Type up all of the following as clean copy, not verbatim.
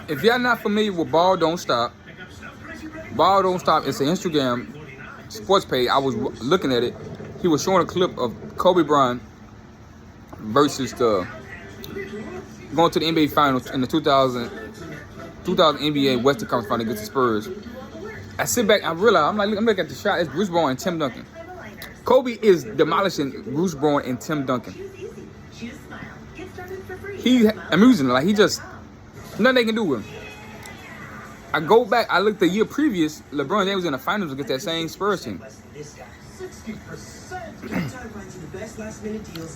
If y'all not familiar with Ball Don't Stop, Ball Don't Stop is an Instagram sports page. I was looking at it. He was showing a clip of Kobe Bryant versus the going to the NBA Finals in the 2000 NBA Western Conference Final against the Spurs. I sit back, I realize, I'm looking at the shot. It's Bruce Bowen and Tim Duncan. Kobe is demolishing Bruce Bowen and Tim Duncan. He's amusing, like he just nothing they can do with him. I go back, I looked the year previous, LeBron James was in the finals against that same Spurs team.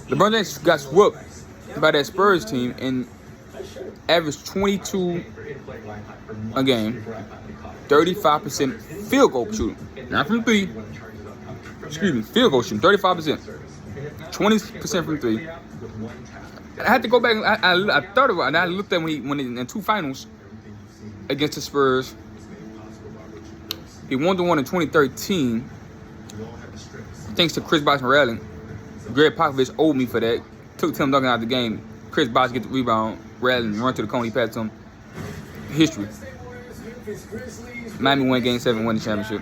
LeBron James got swept by that Spurs team and averaged 22 a game, 35% field goal shooting. Not from three. Excuse me, field goal shooting, 35%. 20% from three. I had to go back. I thought about it. And I looked at when he in two finals against the Spurs. He won the one in 2013, thanks to Chris Bosh and rallying. Greg Popovich owed me for that. Took Tim Duncan out of the game. Chris Bosh get the rebound, rallying, run to the cone. He passed him. History. Miami won Game 7, won the championship.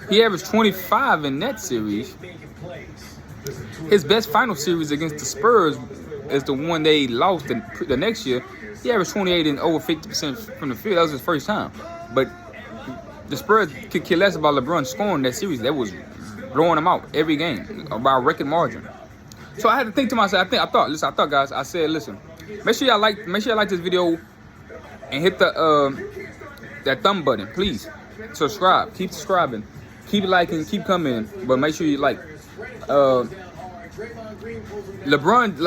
He averaged 25 in that series. His best final series against the Spurs is the one they lost the next year. He averaged 28 and over 50% from the field. That was his first time. But the Spurs could care less about LeBron scoring that series. That was blowing them out every game by a record margin. So I had to think to myself. I thought, guys. I said, listen, make sure y'all like this video and hit the that thumb button, please. Subscribe. Keep subscribing. Keep liking. Keep commenting. But make sure you like. LeBron,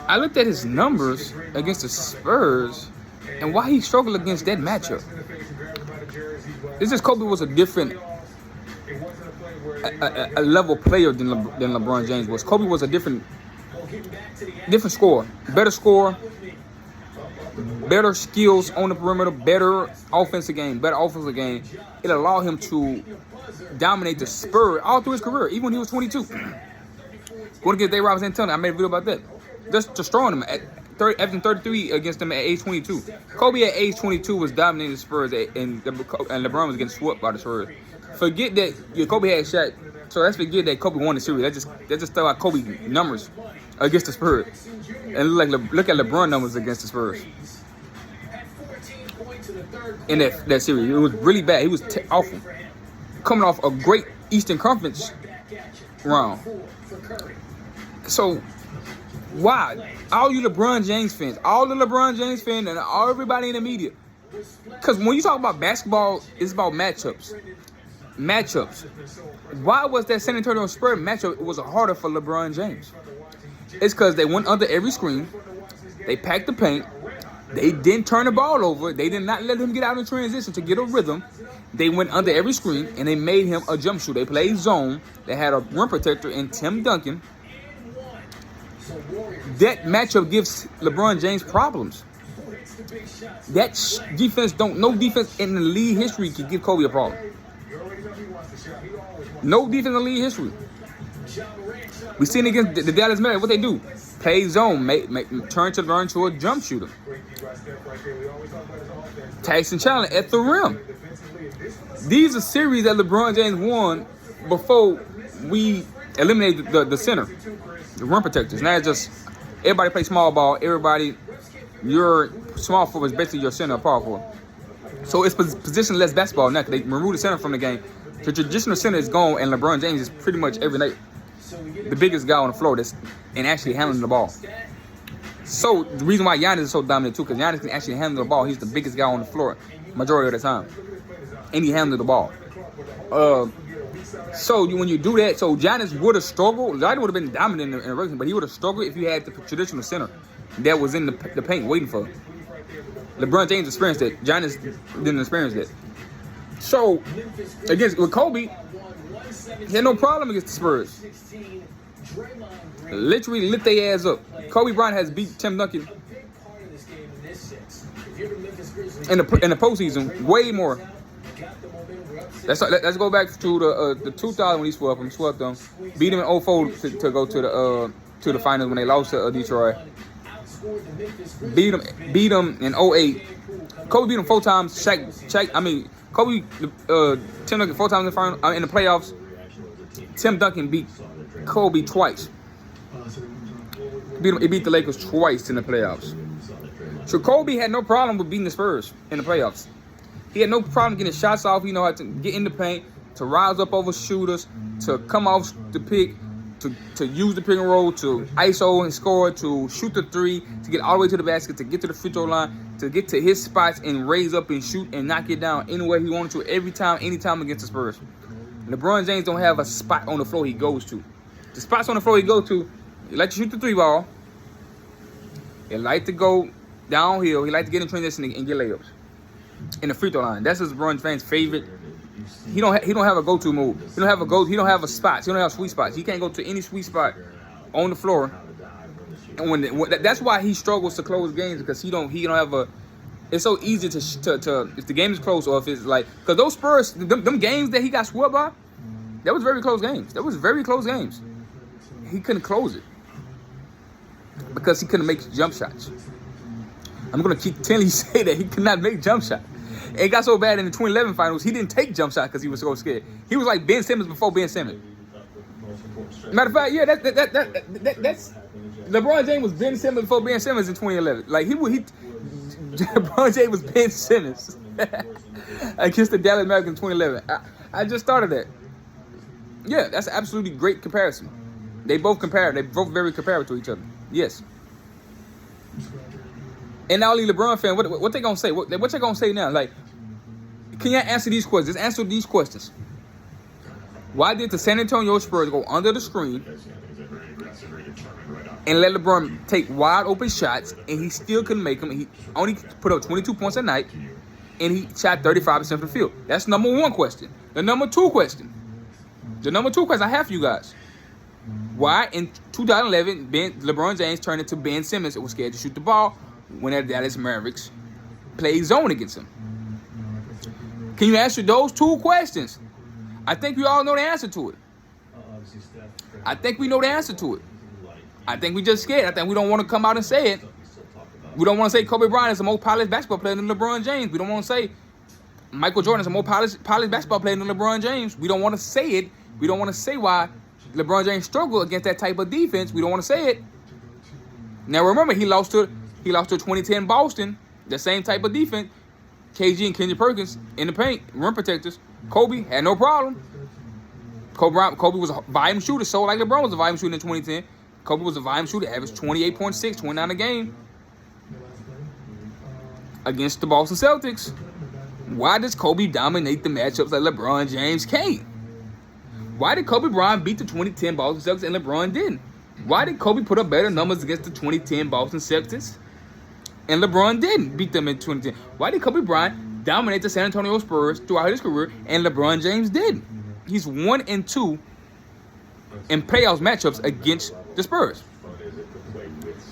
I looked at his numbers against the Spurs and why he struggled against that matchup. It's just Kobe was a different a level player than LeBron James was. Kobe was a different scorer, better scorer, better skills on the perimeter, better offensive game. It allowed him to dominate the Spurs all through his career, even when he was 22. Going against Dave Robinson and Tony, I made a video about that. Just destroying him averaging 33 against them at age 22. Kobe at age 22 was dominating the Spurs, and LeBron was getting swept by the Spurs. Forget that Kobe had shot. So let's forget that Kobe won the series. That just throw out Kobe numbers against the Spurs, and look at LeBron numbers against the Spurs in that series. It was really bad. He was awful, coming off a great Eastern Conference round. So why all you LeBron James fans, and everybody in the media? Because when you talk about basketball, it's about matchups. Why was that San Antonio Spurs matchup? It was harder for LeBron James. It's because they went under every screen. They packed the paint. They didn't turn the ball over. They did not let him get out in transition to get a rhythm. They went under every screen, and they made him a jump shooter. They played zone. They had a rim protector in Tim Duncan. That matchup gives LeBron James problems. That defense no defense in the league history can give Kobe a problem. No defense in the league history. We seen against the Dallas Mavericks what they do: play zone, turn to a jump shooter. Tyson Chandler at the rim. These are series that LeBron James won before we eliminated the center, the rim protectors. Now it's just everybody play small ball. Your small forward is basically your center or power forward. So it's positionless basketball now. They remove the center from the game. The traditional center is gone, and LeBron James is pretty much every night the biggest guy on the floor and actually handling the ball. So the reason why Giannis is so dominant too, because Giannis can actually handle the ball. He's the biggest guy on the floor majority of the time, and he handled the ball. So when you do that, so Giannis would have struggled. Giannis would have been dominant in the race, but he would have struggled if you had the traditional center that was in the paint waiting for him. LeBron James experienced that. Giannis didn't experience that. So with Kobe, he had no problem against the Spurs. Literally lit their ass up. Kobe Bryant has beat Tim Duncan in the postseason way more. Let's go back to the 2000 when he swept them. Beat him in 04 to go to the finals when they lost to Detroit. beat him in 08. Kobe beat him 4 times. Kobe, Tim Duncan 4 times in the final, in the playoffs. Tim Duncan beat Kobe twice. He beat the Lakers twice in the playoffs. So Kobe had no problem with beating the Spurs in the playoffs. He had no problem getting shots off. He know how to get in the paint, to rise up over shooters, to come off the pick, to use the pick and roll, to ISO and score, to shoot the three, to get all the way to the basket, to get to the free throw line, to get to his spots and raise up and shoot and knock it down anywhere he wanted to, every time, anytime against the Spurs. LeBron James don't have a spot on the floor he goes to. The spots on the floor he goes to, he like to shoot the 3 ball. He like to go downhill. He like to get in transition and get layups in the free throw line. That's LeBron James' favorite. He don't have a go-to move. He don't have a spot. He don't have sweet spots. He can't go to any sweet spot on the floor. And that's why he struggles to close games, because he don't have a. It's so easy to if the game is close, or if it's like, because those Spurs, them games that he got swept by, that was very close games. He couldn't close it because he couldn't make jump shots. I'm gonna keep telling you say that he could not make jump shots. It got so bad in the 2011 finals, he didn't take jump shots because he was so scared. He was like Ben Simmons before Ben Simmons. Matter of fact, yeah, that's LeBron James was Ben Simmons before Ben Simmons in 2011. Like LeBron James was Ben Simmons against the Dallas Mavericks in 2011. I just started that. Yeah, that's an absolutely great comparison. They both compare. They both very comparable to each other. Yes. And not only LeBron fan, what they gonna say? What they gonna say now? Like, can you answer these questions? Answer these questions. Why did the San Antonio Spurs go under the screen and let LeBron take wide open shots, and he still couldn't make them? He only put up 22 points a night, and he shot 35% from the field. That's number one question. The number two question I have for you guys. Why in 2011 LeBron James turned into Ben Simmons and was scared to shoot the ball when the Dallas Mavericks played zone against him? Can you answer those two questions? I think we all know the answer to it. I think we know the answer to it. I think we just scared. I think we don't want to come out and say it. We don't want to say Kobe Bryant is a more polished basketball player than LeBron James. We don't want to say Michael Jordan is a more polished basketball player than LeBron James. We don't want to say it. We don't want to say why LeBron James struggled against that type of defense. We don't want to say it. Now remember, he lost to 2010 Boston, the same type of defense. KG and Kendrick Perkins in the paint, rim protectors. Kobe had no problem. Kobe was a volume shooter, so like LeBron was a volume shooter in 2010. Kobe was a volume shooter, averaged 28.6, 29 a game against the Boston Celtics. Why does Kobe dominate the matchups like LeBron James can't? Why did Kobe Bryant beat the 2010 Boston Celtics and LeBron didn't? Why did Kobe put up better numbers against the 2010 Boston Celtics and LeBron didn't beat them in 2010? Why did Kobe Bryant dominate the San Antonio Spurs throughout his career and LeBron James didn't? He's 1-2 in playoffs matchups against the Spurs.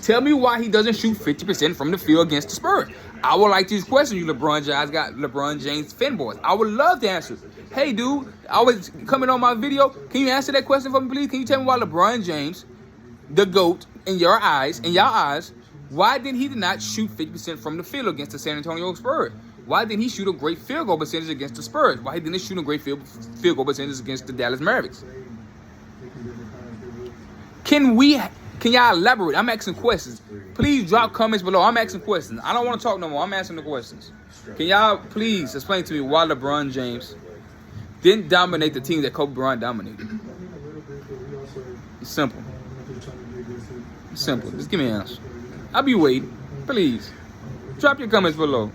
Tell me why he doesn't shoot 50% from the field against the Spurs. I would like these questions, you LeBron James fanboys. I would love to answer. Hey, dude, always coming on my video. Can you answer that question for me, please? Can you tell me why LeBron James, the GOAT, in y'all eyes, why did he not shoot 50% from the field against the San Antonio Spurs? Why didn't he shoot a great field goal percentage against the Spurs? Why didn't he shoot a great field goal percentage against the Dallas Mavericks? Can y'all elaborate? I'm asking questions. Please drop comments below. I'm asking questions. I don't want to talk no more. I'm asking the questions. Can y'all please explain to me why LeBron James didn't dominate the team that Kobe Bryant dominated? It's simple. It's simple. Just give me an answer. I'll be waiting. Please. Drop your comments below.